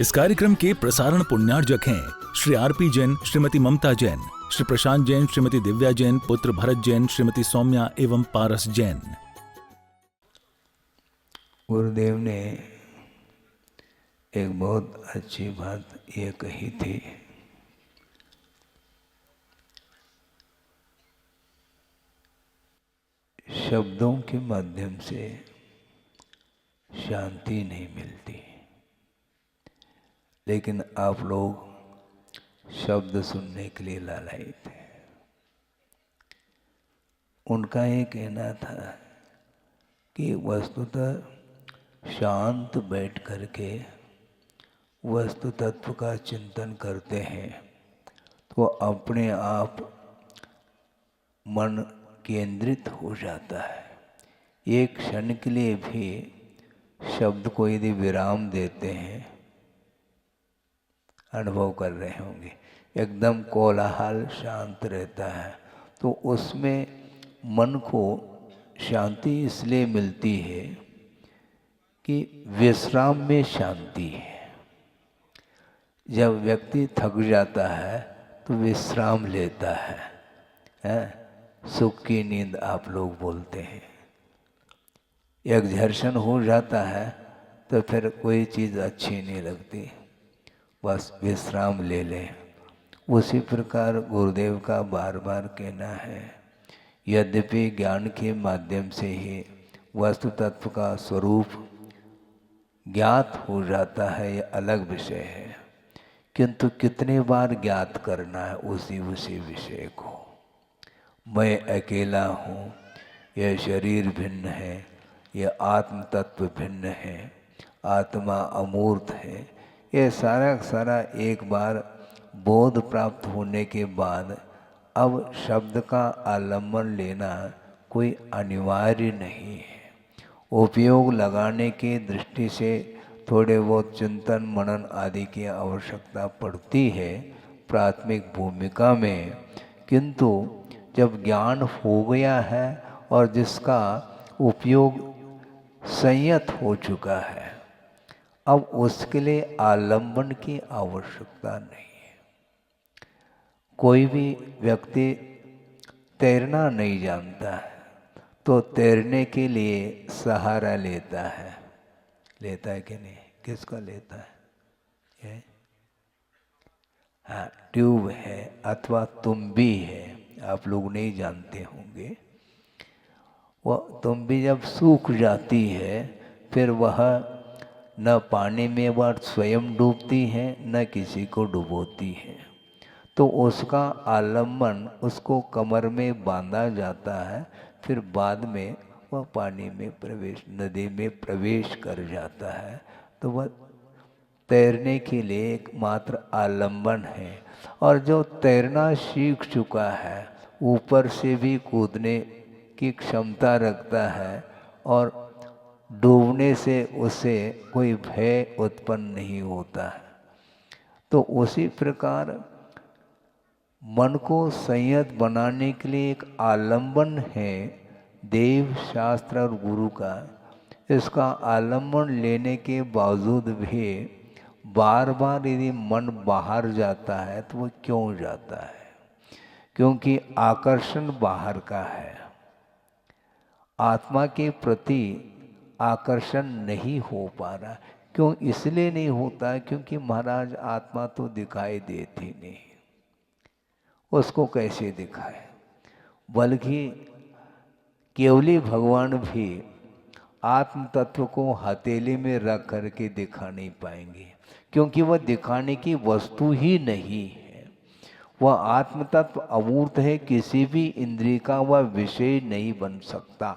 इस कार्यक्रम के प्रसारण पुण्यार्जक हैं श्री आरपी जैन, श्रीमती ममता जैन, श्री प्रशांत जैन, श्रीमती दिव्या जैन, पुत्र भरत जैन, श्रीमती सौम्या एवं पारस जैन। गुरुदेव ने एक बहुत अच्छी बात ये कही थी, शब्दों के माध्यम से शांति नहीं मिलती, लेकिन आप लोग शब्द सुनने के लिए लालायित हैं। उनका ये कहना था कि वस्तुतः शांत बैठ करके वस्तु तत्व का चिंतन करते हैं तो अपने आप मन केंद्रित हो जाता है। एक क्षण के लिए भी शब्द को यदि विराम देते हैं, अनुभव कर रहे होंगे, एकदम कोलाहल शांत रहता है, तो उसमें मन को शांति इसलिए मिलती है कि विश्राम में शांति है। जब व्यक्ति थक जाता है तो विश्राम लेता है? सुख की नींद आप लोग बोलते हैं। एक्सर्शन हो जाता है तो फिर कोई चीज़ अच्छी नहीं लगती, बस विश्राम ले लें। उसी प्रकार गुरुदेव का बार बार कहना है, यद्यपि ज्ञान के माध्यम से ही वस्तु तत्व का स्वरूप ज्ञात हो जाता है, यह अलग विषय है, किंतु कितने बार ज्ञात करना है उसी विषय को। मैं अकेला हूँ, यह शरीर भिन्न है, यह आत्म तत्व भिन्न है, आत्मा अमूर्त है, ये सारा एक बार बोध प्राप्त होने के बाद अब शब्द का आलम्बन लेना कोई अनिवार्य नहीं है। उपयोग लगाने की दृष्टि से थोड़े बहुत चिंतन मनन आदि की आवश्यकता पड़ती है प्राथमिक भूमिका में, किंतु जब ज्ञान हो गया है और जिसका उपयोग संयत हो चुका है, अब उसके लिए आलंबन की आवश्यकता नहीं है। कोई भी व्यक्ति तैरना नहीं जानता है तो तैरने के लिए सहारा लेता है कि नहीं? किसका लेता है? हाँ, ट्यूब है अथवा तुम्बी है, आप लोग नहीं जानते होंगे। वह तुम्बी जब सूख जाती है फिर वह न पानी में वह स्वयं डूबती है न किसी को डुबोती है, तो उसका आलम्बन उसको कमर में बांधा जाता है, फिर बाद में वह पानी में नदी में प्रवेश कर जाता है, तो वह तैरने के लिए एकमात्र आलम्बन है। और जो तैरना सीख चुका है, ऊपर से भी कूदने की क्षमता रखता है और डूबने से उसे कोई भय उत्पन्न नहीं होता है, तो उसी प्रकार मन को संयत बनाने के लिए एक आलंबन है देव शास्त्र और गुरु का। इसका आलंबन लेने के बावजूद भी बार बार यदि मन बाहर जाता है तो वो क्यों जाता है? क्योंकि आकर्षण बाहर का है, आत्मा के प्रति आकर्षण नहीं हो पा रहा। क्यों? इसलिए नहीं होता क्योंकि महाराज आत्मा तो दिखाई देती नहीं, उसको कैसे दिखाए? बल्कि केवली भगवान भी आत्म तत्व को हथेली में रख करके दिखा नहीं पाएंगे, क्योंकि वह दिखाने की वस्तु ही नहीं है। वह आत्म तत्व अमूर्त है, किसी भी इंद्रिय का वह विषय नहीं बन सकता।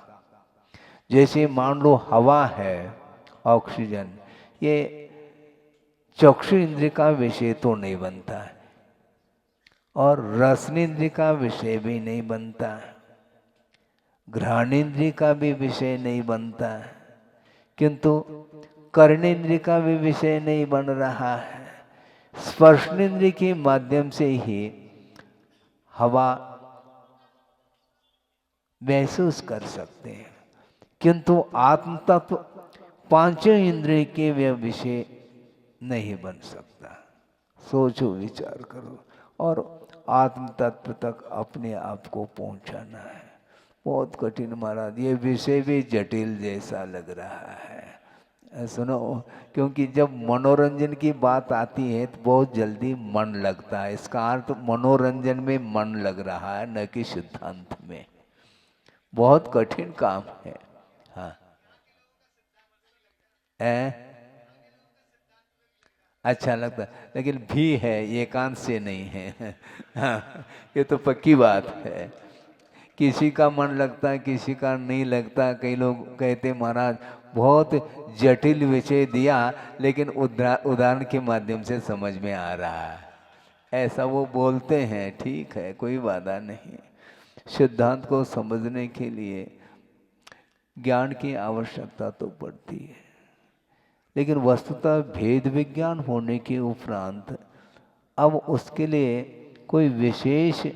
जैसे मान लो हवा है, ऑक्सीजन, ये चक्षु इंद्रिय का विषय तो नहीं बनता है और रसनेन्द्रिय का विषय भी नहीं बनता है, घ्राणेन्द्रिय का भी विषय नहीं बनता है, किंतु कर्णेन्द्रिय का भी विषय नहीं बन रहा है। स्पर्शनेन्द्रिय के माध्यम से ही हवा महसूस कर सकते हैं, किंतु आत्म तत्व पांचों इंद्रिय के वे विषय नहीं बन सकता। सोचो, विचार करो और आत्म तत्व तक अपने आप को पहुंचाना है। बहुत कठिन महाराज, ये विषय भी जटिल जैसा लग रहा है। सुनो, क्योंकि जब मनोरंजन की बात आती है तो बहुत जल्दी मन लगता है। इसका अर्थ मनोरंजन में मन लग रहा है, न कि सिद्धांत में। बहुत कठिन काम है। हाँ, अच्छा लगता है, लेकिन भी है, एकांत से नहीं है। हाँ, ये तो पक्की बात है। किसी का मन लगता है, किसी का नहीं लगता। कई लोग कहते महाराज बहुत जटिल विषय दिया, लेकिन उदाहरण के माध्यम से समझ में आ रहा है, ऐसा वो बोलते हैं। ठीक है, कोई बाधा नहीं। सिद्धांत को समझने के लिए ज्ञान की आवश्यकता तो पड़ती है, लेकिन वस्तुतः भेद विज्ञान होने के उपरांत अब उसके लिए कोई विशेष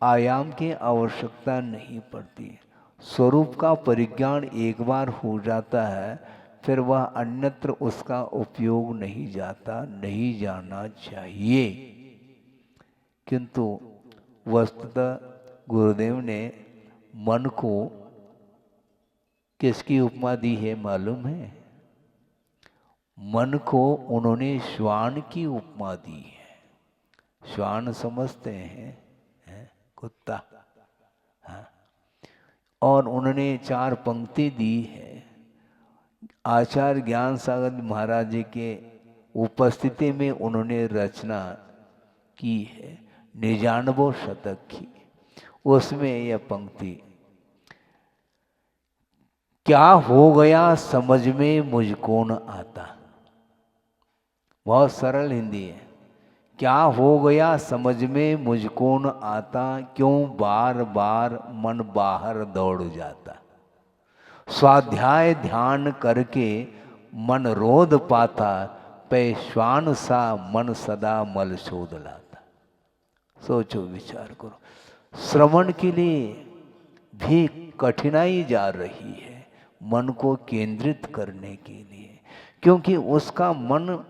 आयाम की आवश्यकता नहीं पड़ती। स्वरूप का परिज्ञान एक बार हो जाता है, फिर वह अन्यत्र उसका उपयोग नहीं जाता, नहीं जाना चाहिए। किंतु वस्तुतः गुरुदेव ने मन को किसकी उपमा दी है मालूम है? मन को उन्होंने श्वान की उपमा दी है। श्वान समझते हैं, कुत्ता। हाँ, और उन्होंने 4 पंक्ति दी है। आचार्य ज्ञान सागर महाराज जी के उपस्थिति में उन्होंने रचना की है, 99 शतक की। उसमें यह पंक्ति, क्या हो गया समझ में मुझको न आता। बहुत सरल हिंदी है। क्या हो गया समझ में मुझको न आता, क्यों बार बार मन बाहर दौड़ जाता। स्वाध्याय ध्यान करके मन रोध पाता, पेश्वान सा मन सदा मल शोध लाता। सोचो, विचार करो। श्रवण के लिए भी कठिनाई जा रही है मन को केंद्रित करने के लिए, क्योंकि उसका मन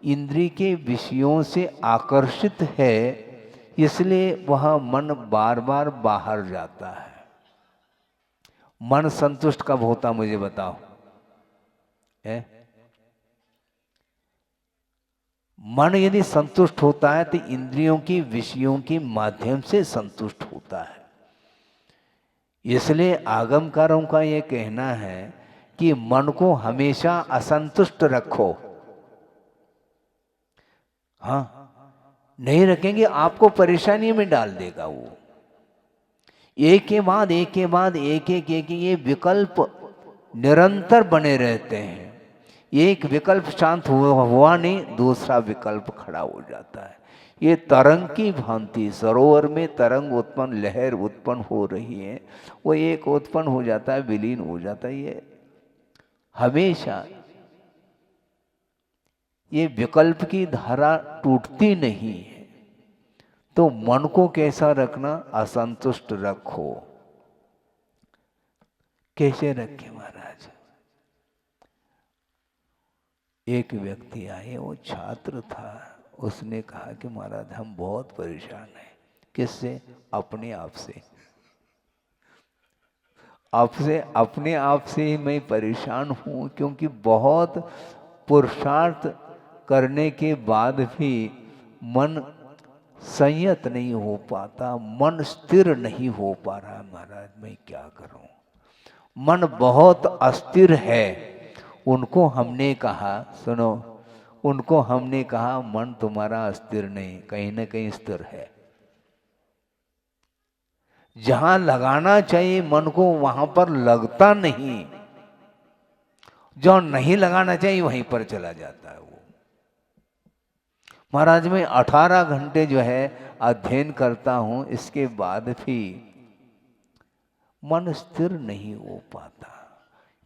इंद्रिय के विषयों से आकर्षित है, इसलिए वह मन बार बार बाहर जाता है। मन संतुष्ट कब होता मुझे बताओ? मन यदि संतुष्ट होता है तो इंद्रियों की विषयों के माध्यम से संतुष्ट होता है। इसलिए आगमकारों का यह कहना है कि मन को हमेशा असंतुष्ट रखो। हाँ, नहीं रखेंगे आपको परेशानी में डाल देगा वो। एक के बाद एक के बाद एक ये विकल्प निरंतर बने रहते हैं। एक विकल्प शांत हुआ नहीं, दूसरा विकल्प खड़ा हो जाता है। ये तरंग की भांति सरोवर में तरंग उत्पन्न, लहर उत्पन्न हो रही है, वो एक उत्पन्न हो जाता है, विलीन हो जाता है। ये हमेशा ये विकल्प की धारा टूटती नहीं है। तो मन को कैसा रखना? असंतुष्ट रखो। कैसे रखे महाराज? एक व्यक्ति आए, वो छात्र था। उसने कहा कि महाराज हम बहुत परेशान हैं। किससे? अपने आप से। अपने आप से ही मैं परेशान हूं, क्योंकि बहुत पुरुषार्थ करने के बाद भी मन संयत नहीं हो पाता, मन स्थिर नहीं हो पा रहा। महाराज मैं क्या करूं? मन बहुत अस्थिर है। उनको हमने कहा, सुनो, उनको हमने कहा मन तुम्हारा अस्थिर नहीं, कहीं ना कहीं स्थिर है। जहां लगाना चाहिए मन को वहां पर लगता नहीं, जो नहीं लगाना चाहिए वहीं पर चला जाता है वो। महाराज मैं 18 घंटे जो है अध्ययन करता हूं, इसके बाद भी मन स्थिर नहीं हो पाता।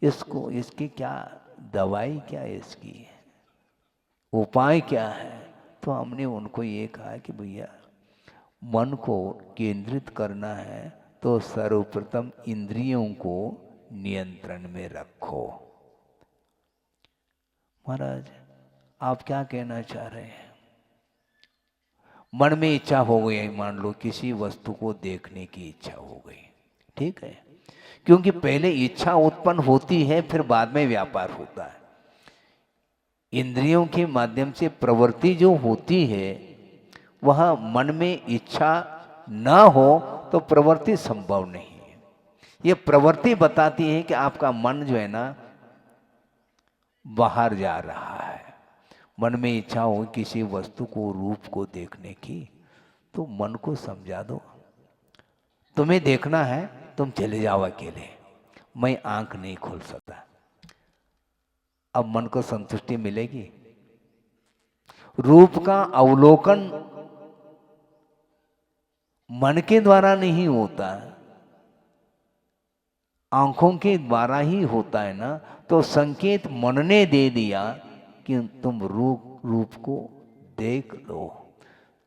इसको, इसकी क्या दवाई, क्या इसकी उपाय क्या है? तो हमने उनको ये कहा कि भैया मन को केंद्रित करना है तो सर्वप्रथम इंद्रियों को नियंत्रण में रखो। महाराज आप क्या कहना चाह रहे हैं? मन में इच्छा हो गई, मान लो किसी वस्तु को देखने की इच्छा हो गई, ठीक है, क्योंकि पहले इच्छा उत्पन्न होती है, फिर बाद में व्यापार होता है। इंद्रियों के माध्यम से प्रवृत्ति जो होती है, वह मन में इच्छा न हो तो प्रवृत्ति संभव नहीं है। ये प्रवृत्ति बताती है कि आपका मन जो है ना बाहर जा रहा है। मन में इच्छा हो किसी वस्तु को, रूप को देखने की, तो मन को समझा दो, तुम्हें देखना है तुम चले जाओ अकेले, मैं आंख नहीं खोल सकता। अब मन को संतुष्टि मिलेगी? रूप का अवलोकन मन के द्वारा नहीं होता, आंखों के द्वारा ही होता है ना। तो संकेत मन ने दे दिया कि तुम रूप को देख लो,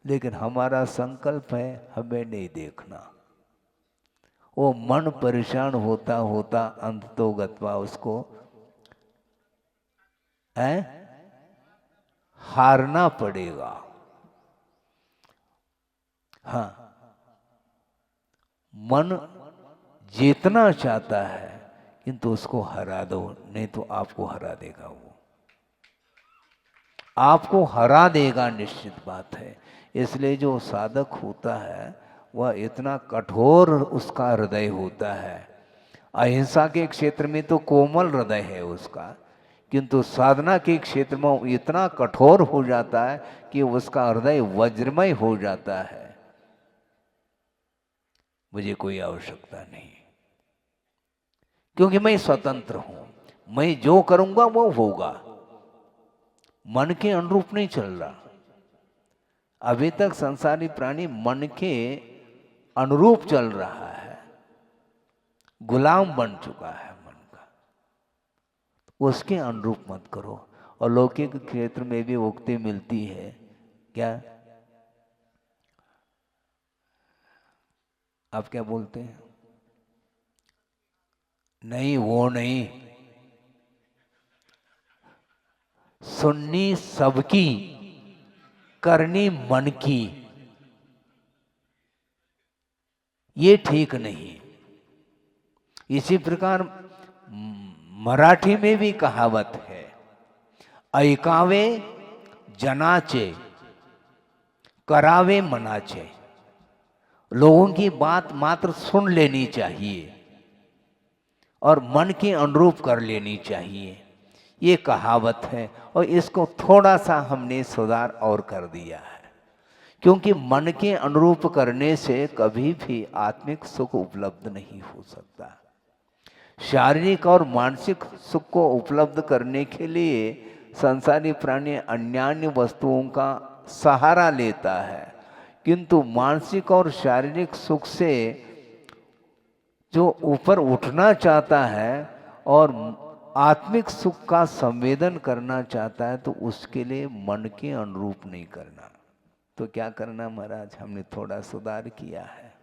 लेकिन हमारा संकल्प है हमें नहीं देखना। वो मन परेशान होता होता अंत तो गत्वा उसको हारना पड़ेगा। हाँ, मन जीतना चाहता है किंतु उसको हरा दो, नहीं तो आपको हरा देगा, वो आपको हरा देगा, निश्चित बात है। इसलिए जो साधक होता है वह इतना कठोर उसका हृदय होता है। अहिंसा के क्षेत्र में तो कोमल हृदय है उसका, किंतु साधना के क्षेत्र में इतना कठोर हो जाता है कि उसका हृदय वज्रमय हो जाता है। मुझे कोई आवश्यकता नहीं, क्योंकि मैं स्वतंत्र हूं, मैं जो करूंगा वो होगा, मन के अनुरूप नहीं चल रहा। अभी तक संसारी प्राणी मन के अनुरूप चल रहा है, गुलाम बन चुका है मन का। उसके अनुरूप मत करो। और लौकिक क्षेत्र में भी उक्ति मिलती है, क्या आप क्या बोलते हैं? नहीं, वो नहीं, सुननी सबकी, करनी मन की, ये ठीक नहीं। इसी प्रकार मराठी में भी कहावत है, ऐकावे जनाचे, करावे मनाचे। लोगों की बात मात्र सुन लेनी चाहिए और मन के अनुरूप कर लेनी चाहिए, ये कहावत है। और इसको थोड़ा सा हमने सुधार और कर दिया है, क्योंकि मन के अनुरूप करने से कभी भी आत्मिक सुख उपलब्ध नहीं हो सकता। शारीरिक और मानसिक सुख को उपलब्ध करने के लिए संसारी प्राणी अन्यान्य वस्तुओं का सहारा लेता है, किंतु मानसिक और शारीरिक सुख से जो ऊपर उठना चाहता है और आत्मिक सुख का संवेदन करना चाहता है, तो उसके लिए मन के अनुरूप नहीं करना। तो क्या करना महाराज? हमने थोड़ा सुधार किया है।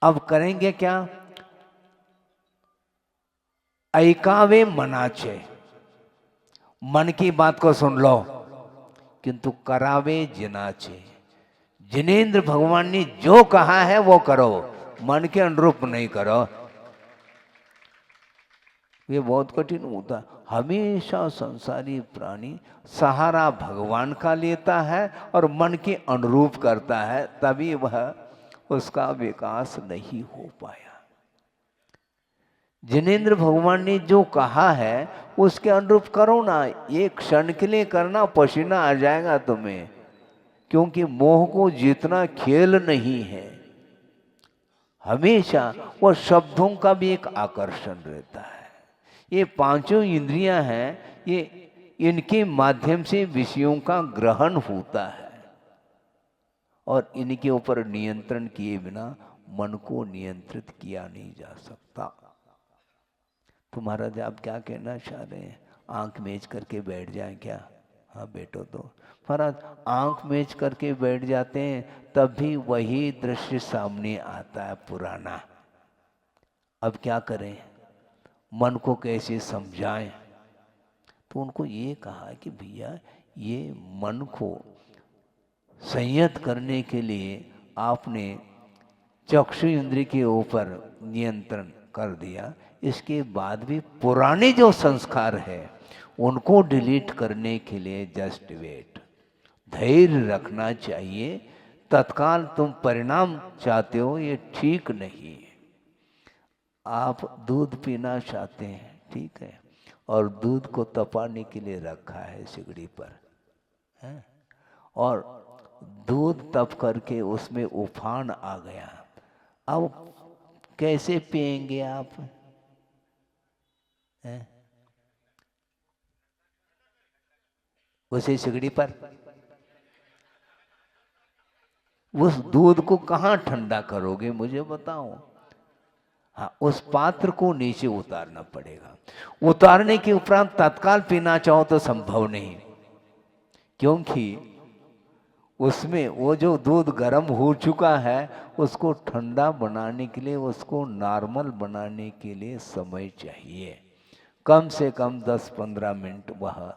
अब करेंगे क्या? ऐकावे मनाचे, मन की बात को सुन लो, किंतु करावे जिनाचे। जिनेंद्र भगवान ने जो कहा है वो करो, मन के अनुरूप नहीं करो। ये बहुत कठिन होता है। हमेशा संसारी प्राणी सहारा भगवान का लेता है और मन के अनुरूप करता है, तभी वह उसका विकास नहीं हो पाया। जिनेंद्र भगवान ने जो कहा है उसके अनुरूप करो ना। एक क्षण के लिए करना, पसीना आ जाएगा तुम्हें, क्योंकि मोह को जीतना खेल नहीं है। हमेशा वह शब्दों का भी एक आकर्षण रहता है। ये पांचों इंद्रियां हैं, ये इनके माध्यम से विषयों का ग्रहण होता है और इनके ऊपर नियंत्रण किए बिना मन को नियंत्रित किया नहीं जा सकता। तो महाराज आप क्या कहना चाह रहे हैं? आंख मेज करके बैठ जाएं क्या? हाँ बैठो। तो महाराज आंख मेज करके बैठ जाते हैं, तब भी वही दृश्य सामने आता है पुराना। अब क्या करें? मन को कैसे समझाएं? तो उनको ये कहा कि भैया ये मन को संयत करने के लिए आपने चक्षु इंद्रिय के ऊपर नियंत्रण कर दिया, इसके बाद भी पुराने जो संस्कार है उनको डिलीट करने के लिए जस्ट वेट, धैर्य रखना चाहिए। तत्काल तुम परिणाम चाहते हो, ये ठीक नहीं है। आप दूध पीना चाहते हैं, ठीक है, और दूध को तपाने के लिए रखा है सिगड़ी पर, है? और दूध तप करके उसमें उफान आ गया, अब कैसे पिएंगे आप, हैं? उसी सिगड़ी पर उस दूध को कहाँ ठंडा करोगे, मुझे बताओ। हाँ, उस पात्र को नीचे उतारना पड़ेगा। उतारने के उपरांत तत्काल पीना चाहो तो संभव नहीं, क्योंकि उसमें वो जो दूध गर्म हो चुका है उसको ठंडा बनाने के लिए, उसको नॉर्मल बनाने के लिए समय चाहिए। कम से कम 10-15 मिनट वह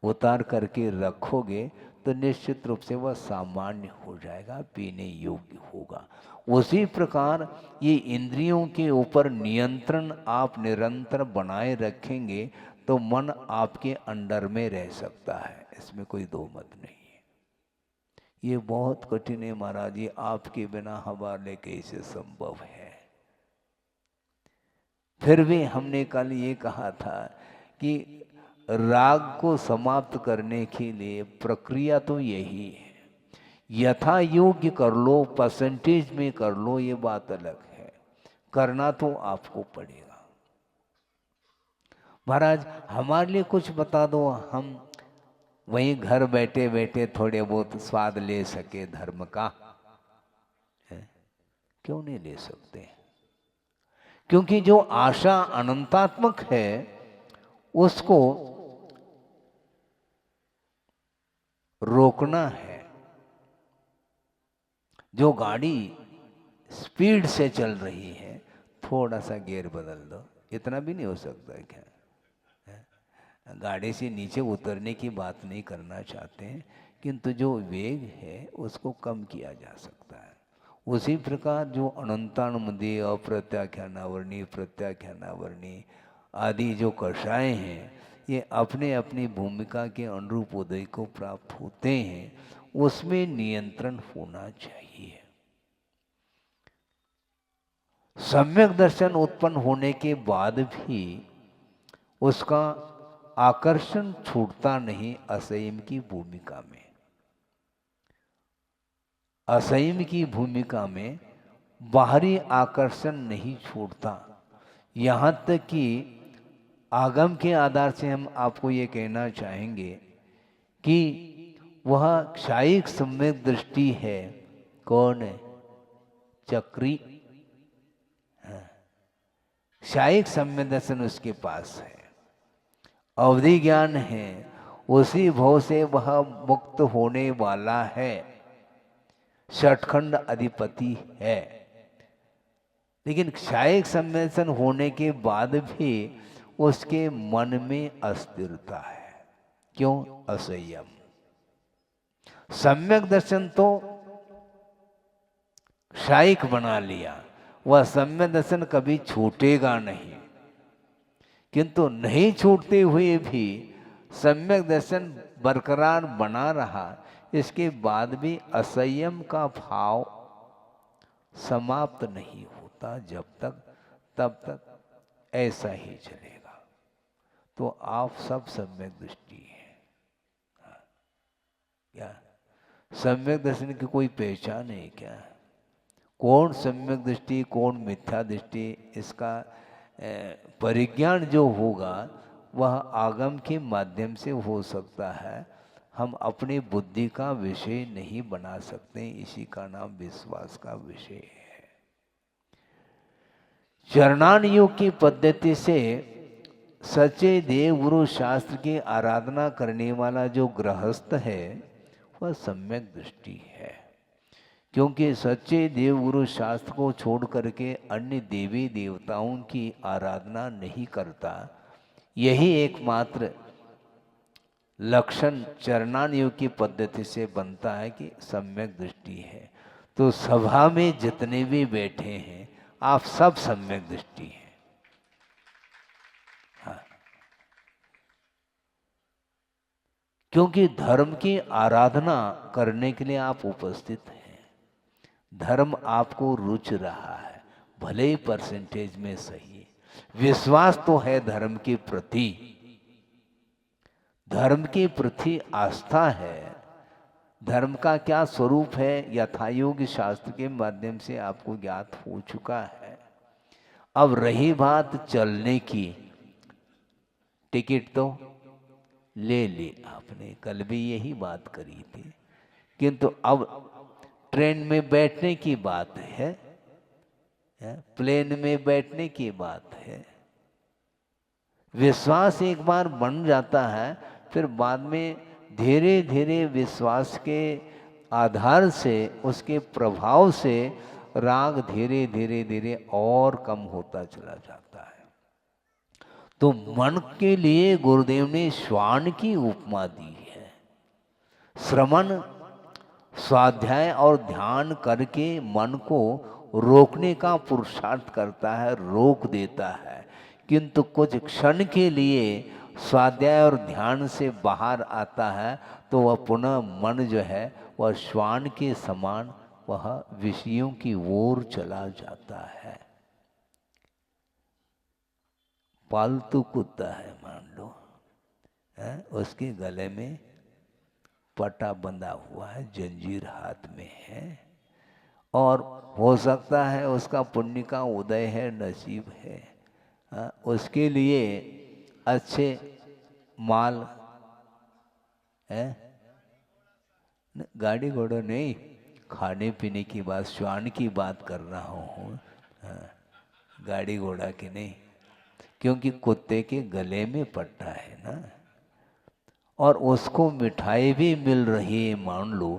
उतार करके रखोगे तो निश्चित रूप से वह सामान्य हो जाएगा, पीने योग्य होगा। उसी प्रकार ये इंद्रियों के ऊपर नियंत्रण आप निरंतर बनाए रखेंगे तो मन आपके अंडर में रह सकता है, इसमें कोई दो मत नहीं है। ये बहुत कठिन है महाराज, ये आपके बिना हवाले कैसे संभव है। फिर भी हमने कल ये कहा था कि राग को समाप्त करने के लिए प्रक्रिया तो यही है, यथा योग्य कर लो, परसेंटेज में कर लो, ये बात अलग है, करना तो आपको पड़ेगा। महाराज हमारे लिए कुछ बता दो, हम वहीं घर बैठे बैठे थोड़े बहुत स्वाद ले सके धर्म का, है? क्यों नहीं ले सकते? क्योंकि जो आशा अनंतात्मक है उसको रोकना है। जो गाड़ी स्पीड से चल रही है थोड़ा सा गियर बदल दो, इतना भी नहीं हो सकता है क्या? गाड़ी से नीचे उतरने की बात नहीं करना चाहते हैं, किंतु जो वेग है उसको कम किया जा सकता है। उसी प्रकार जो अनंतानुमदीय, अप्रत्याख्यानावर्णी, प्रत्याख्यानावर्णी आदि जो कषाय हैं ये अपने अपनी भूमिका के अनुरूप उदय को प्राप्त होते हैं, उसमें नियंत्रण होना चाहिए। सम्यक दर्शन उत्पन्न होने के बाद भी उसका आकर्षण छूटता नहीं असंयम की भूमिका में। असंयम की भूमिका में बाहरी आकर्षण नहीं छूटता। यहाँ तक कि आगम के आधार से हम आपको ये कहना चाहेंगे कि वह क्षायिक सम्यक दृष्टि है। कौन है? चक्री। क्षायिक सम्यक दर्शन उसके पास है, अवधि ज्ञान है, उसी भव से वह मुक्त होने वाला है, षटखंड अधिपति है। लेकिन क्षायिक सम्मेलन होने के बाद भी उसके मन में अस्थिरता है। क्यों? असंयम। सम्यक दर्शन तो क्षायिक बना लिया, वह सम्यक दर्शन कभी छूटेगा नहीं। किंतु नहीं छूटते हुए भी सम्यक दर्शन बरकरार बना रहा, इसके बाद भी असंयम का भाव समाप्त नहीं होता। जब तक तब तक ऐसा ही चलेगा। तो आप सब सम्यक दृष्टि है। क्या सम्यक दर्शन की कोई पहचान है क्या? कौन सम्यक दृष्टि, कौन मिथ्या दृष्टि, इसका परिज्ञान जो होगा वह आगम के माध्यम से हो सकता है। हम अपनी बुद्धि का विषय नहीं बना सकते, इसी का नाम विश्वास का विषय है। चरणान योग की पद्धति से सच्चे देव गुरु शास्त्र की आराधना करने वाला जो गृहस्थ है वह सम्यक दृष्टि है। क्योंकि सच्चे देव गुरु शास्त्र को छोड़ करके अन्य देवी देवताओं की आराधना नहीं करता। यही एकमात्र लक्षण चरणानुयोग की पद्धति से बनता है कि सम्यक दृष्टि है। तो सभा में जितने भी बैठे हैं आप सब सम्यक दृष्टि हैं। हाँ, क्योंकि धर्म की आराधना करने के लिए आप उपस्थित हैं। धर्म आपको रुच रहा है, भले ही परसेंटेज में सही। विश्वास तो है धर्म के प्रति, धर्म के प्रति आस्था है। धर्म का क्या स्वरूप है यथायोग शास्त्र के माध्यम से आपको ज्ञात हो चुका है। अब रही बात चलने की, टिकट तो ले ली आपने, कल भी यही बात करी थी, किंतु अब ट्रेन में बैठने की बात है, प्लेन में बैठने की बात है। विश्वास एक बार बन जाता है, फिर बाद में धीरे धीरे विश्वास के आधार से, उसके प्रभाव से राग धीरे धीरे धीरे और कम होता चला जाता है। तो मन के लिए गुरुदेव ने श्वान की उपमा दी है। श्रवण, स्वाध्याय और ध्यान करके मन को रोकने का पुरुषार्थ करता है, रोक देता है, किंतु कुछ क्षण के लिए स्वाध्याय और ध्यान से बाहर आता है तो वह पुनः मन जो है वह श्वान के समान वह विषयों की ओर चला जाता है। पालतू कुत्ता है मान लो, उसके गले में पटा बंधा हुआ है, जंजीर हाथ में है, और हो सकता है उसका पुण्य का उदय है, नसीब है, उसके लिए अच्छे माल है, गाड़ी घोड़ा नहीं, खाने पीने की बात, श्वान की बात कर रहा हूँ, गाड़ी घोड़ा की नहीं, क्योंकि कुत्ते के गले में पट्टा है ना, और उसको मिठाई भी मिल रही है मान लो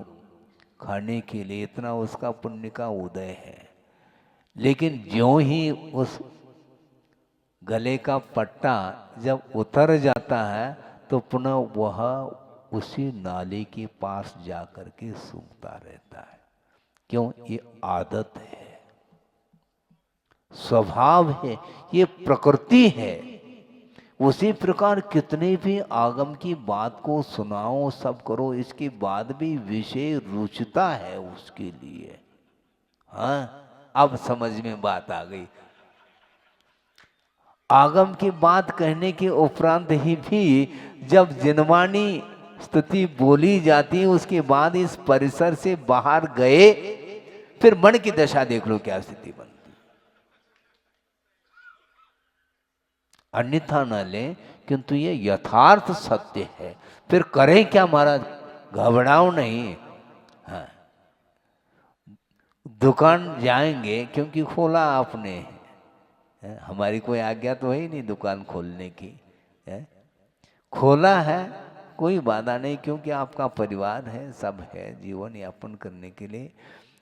खाने के लिए, इतना उसका पुण्य का उदय है। लेकिन ज्यों ही उस गले का पट्टा जब उतर जाता है तो पुनः वह उसी नाली के पास जाकर के सूखता रहता है। क्यों? ये आदत है, स्वभाव है, ये प्रकृति है। उसी प्रकार कितने भी आगम की बात को सुनाओ, सब करो, इसके बाद भी विषय रुचता है उसके लिए। हाँ, अब समझ में बात आ गई। आगम की बात कहने के उपरांत ही भी जब जिनवानी स्तुति बोली जाती है, उसके बाद इस परिसर से बाहर गए, फिर मन की दशा देख लो क्या स्थिति बनती। अन्यथा न ले, किंतु ये यथार्थ सत्य है। फिर करें क्या महाराज, घबराओ नहीं। हाँ, दुकान जाएंगे क्योंकि खोला आपने, हमारी कोई आज्ञा तो है ही नहीं दुकान खोलने की, खोला है, कोई बाधा नहीं, क्योंकि आपका परिवार है, सब है, जीवन यापन करने के लिए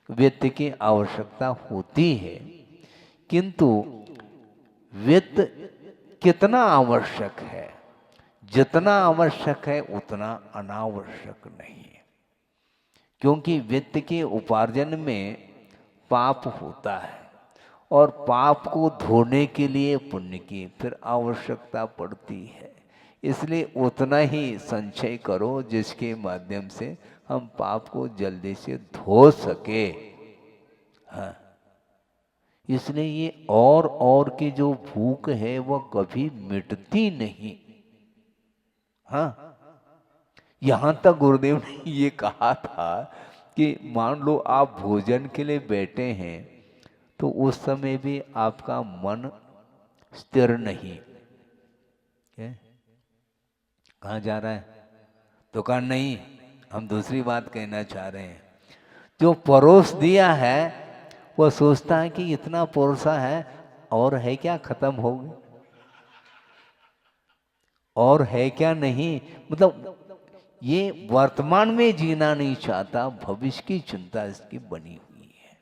वित्त की आवश्यकता होती है। किंतु वित्त कितना आवश्यक है, जितना आवश्यक है उतना अनावश्यक नहीं है, क्योंकि वित्त के उपार्जन में पाप होता है, और पाप को धोने के लिए पुण्य की फिर आवश्यकता पड़ती है। इसलिए उतना ही संचय करो जिसके माध्यम से हम पाप को जल्दी से धो सके। हाँ, इसलिए ये और की जो भूख है वह कभी मिटती नहीं। हाँ, यहां तक गुरुदेव ने ये कहा था कि मान लो आप भोजन के लिए बैठे हैं तो उस समय भी आपका मन स्थिर नहीं है। कहाँ जा रहा है? दुकान नहीं, हम दूसरी बात कहना चाह रहे हैं। जो परोस दिया है वो सोचता है कि इतना परोसा है, और है क्या, खत्म हो गया, और है क्या नहीं, मतलब ये वर्तमान में जीना नहीं चाहता, भविष्य की चिंता इसकी बनी हुई है।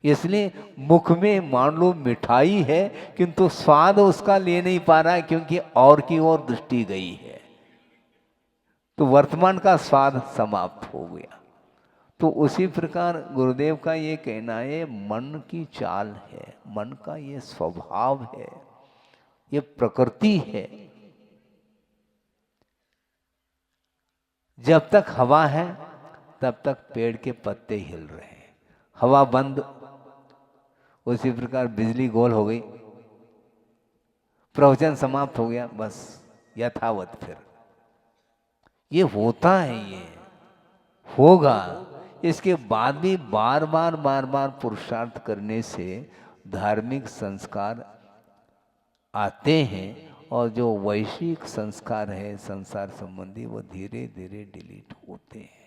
इसलिए मुख में मान लो मिठाई है किंतु स्वाद उसका ले नहीं पा रहा है, क्योंकि और की ओर दृष्टि गई है। तो वर्तमान का स्वाद समाप्त हो गया। तो उसी प्रकार गुरुदेव का ये कहना है, मन की चाल है, मन का ये स्वभाव है, ये प्रकृति है। जब तक हवा है तब तक पेड़ के पत्ते हिल रहे हैं, हवा बंद, उसी प्रकार बिजली गोल हो गई, प्रवचन समाप्त हो गया, बस यथावत। फिर ये होता है, ये होगा। इसके बाद भी बार बार पुरुषार्थ करने से धार्मिक संस्कार आते हैं, और जो वैश्विक संस्कार है संसार संबंधी, वो धीरे धीरे डिलीट होते हैं।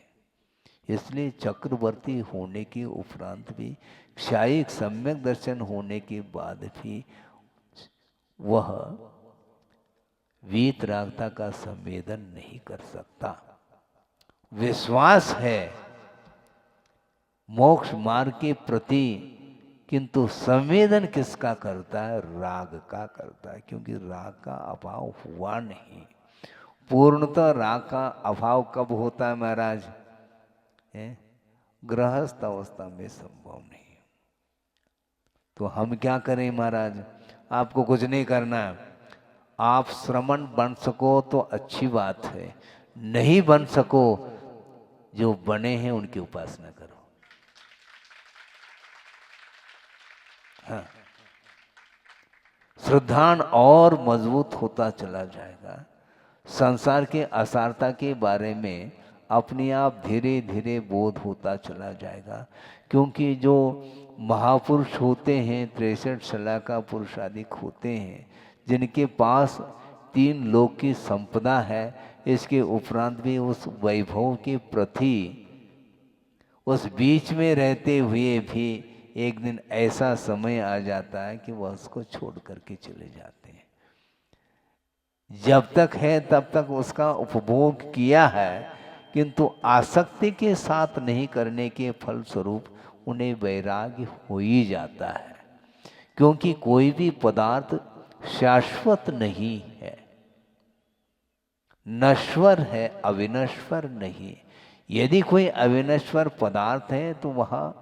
इसलिए चक्रवर्ती होने के उपरांत भी, क्षायिक सम्यक दर्शन होने के बाद भी वह वीतरागता का संवेदन नहीं कर सकता। विश्वास है मोक्ष मार्ग के प्रति, किंतु संवेदन किसका करता है? राग का करता है, क्योंकि राग का अभाव हुआ नहीं। पूर्णतः राग का अभाव कब होता है महाराज? गृहस्थ अवस्था में संभव नहीं। तो हम क्या करें महाराज? आपको कुछ नहीं करना है, आप श्रमण बन सको तो अच्छी बात है, नहीं बन सको, जो बने हैं उनकी उपासना करो। हाँ, श्रद्धान और मजबूत होता चला जाएगा। संसार के असारता के बारे में अपने आप धीरे धीरे बोध होता चला जाएगा, क्योंकि जो महापुरुष होते हैं, 63 शलाका पुरुष आदि होते हैं, जिनके पास 3 लोक की संपदा है, इसके उपरांत भी उस वैभव के प्रति उस बीच में रहते हुए भी एक दिन ऐसा समय आ जाता है कि वह उसको छोड़ करके चले जाते हैं। जब तक है तब तक उसका उपभोग किया है, किंतु आसक्ति के साथ नहीं करने के फलस्वरूप उन्हें वैराग्य हो ही जाता है, क्योंकि कोई भी पदार्थ शाश्वत नहीं है, नश्वर है, अविनश्वर नहीं। यदि कोई अविनश्वर पदार्थ है तो वह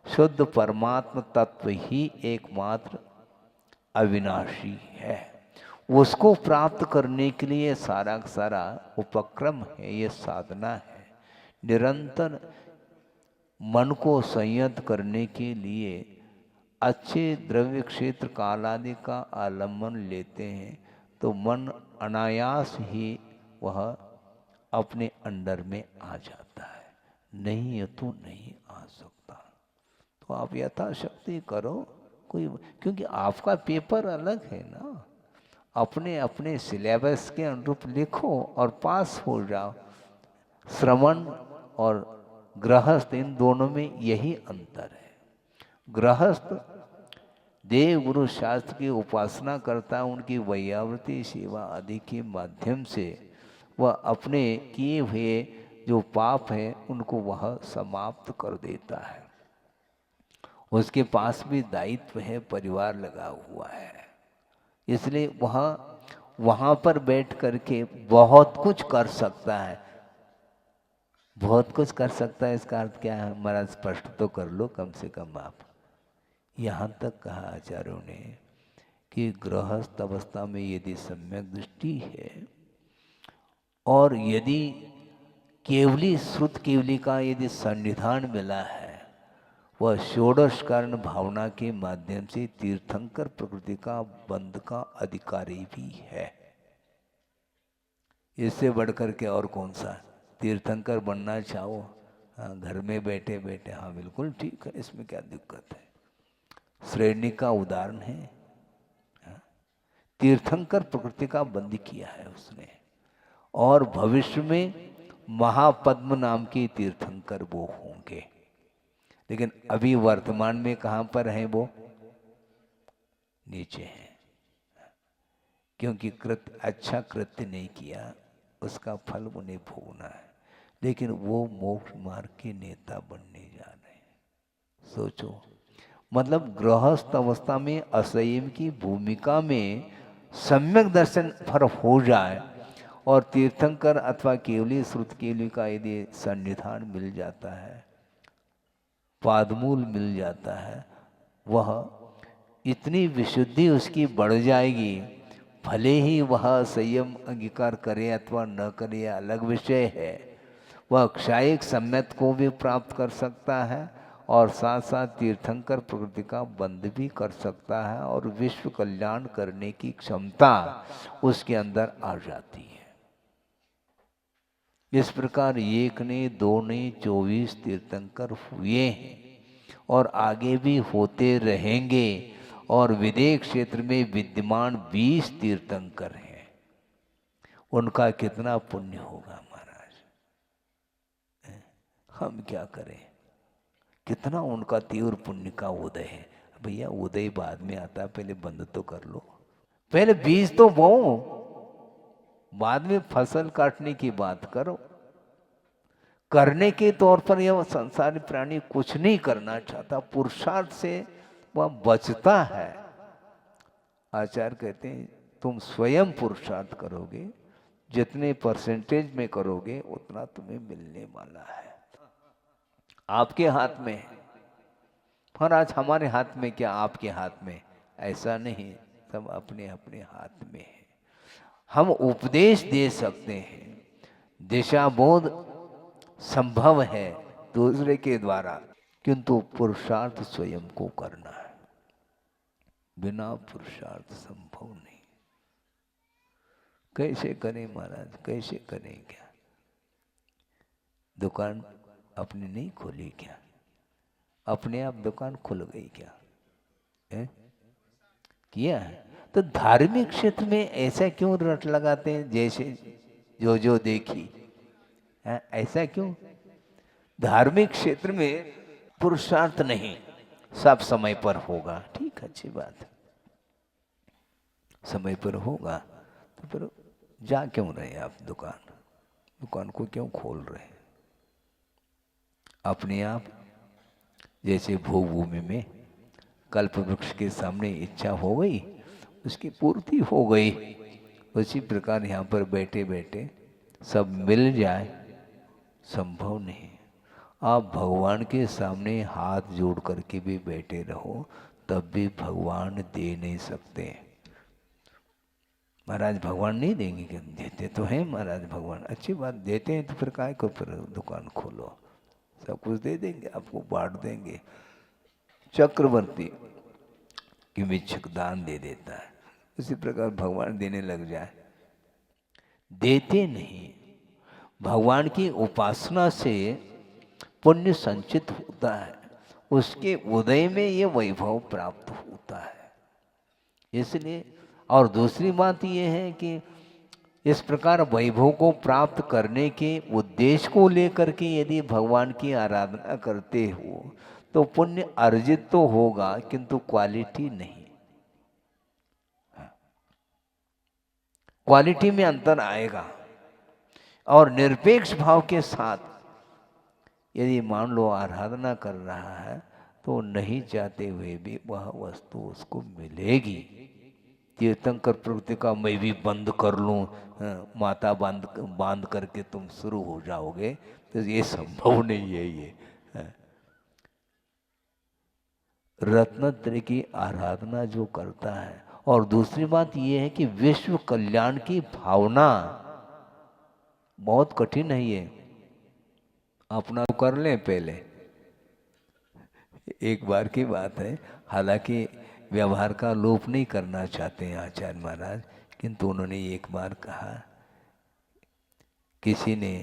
शुद्ध परमात्म तत्व ही एकमात्र अविनाशी है। उसको प्राप्त करने के लिए सारा का सारा उपक्रम है, ये साधना है। निरंतर मन को संयत करने के लिए अच्छे द्रव्य क्षेत्र काल आदि का आलम्बन लेते हैं, तो मन अनायास ही वह अपने अंडर में आ जाता है। नहीं है तो नहीं आ सकता। तो आप यथाशक्ति करो, कोई, क्योंकि आपका पेपर अलग है ना, अपने अपने सिलेबस के अनुरूप लिखो और पास हो जाओ। श्रवण और गृहस्थ, इन दोनों में यही अंतर है। गृहस्थ देव गुरु शास्त्र की उपासना करता है, उनकी वैयावृत्ति सेवा आदि के माध्यम से वह अपने किए हुए जो पाप है उनको वह समाप्त कर देता है। उसके पास भी दायित्व है, परिवार लगा हुआ है, इसलिए वहाँ पर बैठ करके बहुत कुछ कर सकता है। बहुत कुछ कर सकता है, इसका अर्थ क्या है महाराज? स्पष्ट तो कर लो कम से कम आप। यहाँ तक कहा आचार्यों ने कि गृहस्थ अवस्था में यदि सम्यक दृष्टि है और यदि केवली श्रुत केवली का यदि सन्निधान मिला है, वह षोडश कारण भावना के माध्यम से तीर्थंकर प्रकृति का बंध का अधिकारी भी है। इससे बढ़कर के और कौन सा? तीर्थंकर बनना चाहो, हाँ, घर में बैठे बैठे, हाँ बिल्कुल ठीक है, इसमें क्या दिक्कत है? श्रेणी का उदाहरण है, हाँ? तीर्थंकर प्रकृति का बंद किया है उसने, और भविष्य में महापद्म नाम के तीर्थंकर वो होंगे। लेकिन अभी वर्तमान में कहाँ पर हैं वो? नीचे हैं, क्योंकि अच्छा कृत्य नहीं किया, उसका फल उन्हें भोगना है। लेकिन वो मोक्ष मार्ग के नेता बनने जा रहे हैं। सोचो, मतलब गृहस्थ अवस्था में असंयम की भूमिका में सम्यक दर्शन पर हो जाए और तीर्थंकर अथवा केवली श्रुत केवली का यदि सन्निधान मिल जाता है, पादमूल मिल जाता है, वह इतनी विशुद्धि उसकी बढ़ जाएगी, भले ही वह संयम अंगीकार करे अथवा न करे यह अलग विषय है, वह क्षायिक सम्यत को भी प्राप्त कर सकता है और साथ साथ तीर्थंकर प्रकृति का बंध भी कर सकता है और विश्व कल्याण करने की क्षमता उसके अंदर आ जाती है। इस प्रकार एक ने, दो ने, 24 तीर्थंकर हुए हैं और आगे भी होते रहेंगे और विदेह क्षेत्र में विद्यमान 20 तीर्थंकर हैं। उनका कितना पुण्य होगा महाराज, हम क्या करें, कितना उनका तीव्र पुण्य का उदय है। भैया उदय बाद में आता है, पहले बंद तो कर लो, पहले बीज तो बोओ, बाद में फसल काटने की बात करो। करने के तौर पर यह संसारी प्राणी कुछ नहीं करना चाहता, पुरुषार्थ से वह बचता है। आचार्य कहते हैं तुम स्वयं पुरुषार्थ करोगे, जितने परसेंटेज में करोगे उतना तुम्हें मिलने वाला है, आपके हाथ में है। और आज हमारे हाथ में क्या, आपके हाथ में, ऐसा नहीं, सब अपने अपने हाथ में है। हम उपदेश दे सकते हैं, दिशा बोध संभव है दूसरे के द्वारा, किंतु पुरुषार्थ स्वयं को करना है, बिना पुरुषार्थ संभव नहीं। कैसे करें महाराज, कैसे करें? क्या दुकान अपनी नहीं खोली क्या? अपने आप दुकान खुल गई क्या है? किया है। तो धार्मिक क्षेत्र में ऐसा क्यों रट लगाते हैं, जैसे जो जो देखी है, ऐसा क्यों? धार्मिक क्षेत्र में पुरुषार्थ नहीं, सब समय पर होगा, ठीक, अच्छी बात है, समय पर होगा, तो फिर जा क्यों रहे आप दुकान को क्यों खोल रहे? अपने आप जैसे भोग भूमि में कल्प वृक्ष के सामने इच्छा हो गई, उसकी पूर्ति हो गई, उसी प्रकार यहाँ पर बैठे बैठे सब मिल जाए, संभव नहीं। आप भगवान के सामने हाथ जोड़ करके भी बैठे रहो, तब भी भगवान दे नहीं सकते। महाराज भगवान नहीं देंगे क्या? देते तो हैं महाराज भगवान, अच्छी बात, देते हैं तो फिर काहे को फिर दुकान खोलो, सब कुछ दे देंगे, आपको बांट देंगे। चक्रवर्ती की विच्छक दान दे देता है, उसी प्रकार भगवान देने लग जाए, देते नहीं। भगवान की उपासना से पुण्य संचित होता है, उसके उदय में ये वैभव प्राप्त होता है। इसलिए, और दूसरी बात ये है कि इस प्रकार वैभव को प्राप्त करने के उद्देश्य को लेकर के यदि भगवान की आराधना करते हो तो पुण्य अर्जित तो होगा, किंतु क्वालिटी नहीं, क्वालिटी में अंतर आएगा। और निरपेक्ष भाव के साथ यदि मान लो आराधना कर रहा है तो नहीं चाहते हुए भी वह वस्तु उसको मिलेगी। तीर्थंकर प्रवृत्ति का मैं भी बंद कर लूं, माता बांध करके तुम शुरू हो जाओगे, तो ये संभव नहीं है। ये रत्नत्रय की आराधना जो करता है, और दूसरी बात ये है कि विश्व कल्याण की भावना बहुत कठिन है। ये अपना कर लें पहले, एक बार की बात है, हालांकि व्यवहार का लोप नहीं करना चाहते हैं आचार्य महाराज, किंतु उन्होंने एक बार कहा, किसी ने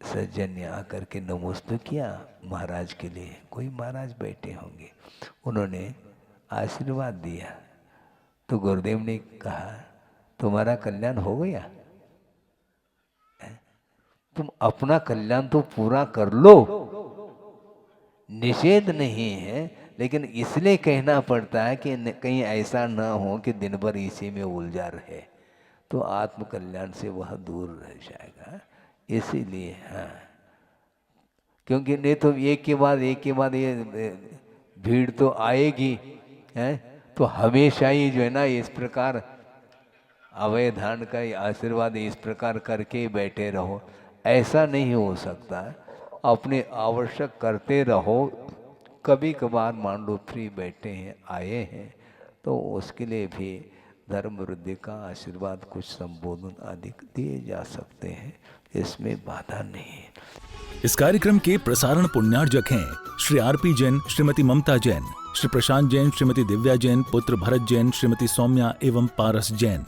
सज्जन ने आकर के नमस्ते किया महाराज के लिए, कोई महाराज बैठे होंगे, उन्होंने आशीर्वाद दिया, तो गुरुदेव ने कहा तुम्हारा कल्याण हो गया, तुम अपना कल्याण तो पूरा कर लो, निषेध नहीं है, लेकिन इसलिए कहना पड़ता है कि कहीं ऐसा ना हो कि दिन भर इसी में उलझा रहे, तो आत्म कल्याण से वह दूर रह जाएगा। इसीलिए हाँ, क्योंकि नहीं तो एक के बाद ये भीड़ तो आएगी है, तो हमेशा ही जो है ना इस प्रकार अभय दान का ही आशीर्वाद इस प्रकार करके ही बैठे रहो, ऐसा नहीं हो सकता। अपने आवश्यक करते रहो। कभी कभार मान लो फ्री बैठे हैं, आए हैं, तो उसके लिए भी धर्म वृद्धि का आशीर्वाद कुछ संबोधन आदि दिए जा सकते हैं, इसमें बाधा नहीं है। इस कार्यक्रम के प्रसारण पुण्यार्जक हैं श्री आरपी जैन, श्रीमती ममता जैन, श्री प्रशांत जैन, श्रीमती दिव्या जैन, पुत्र भरत जैन, श्रीमती सौम्या एवं पारस जैन।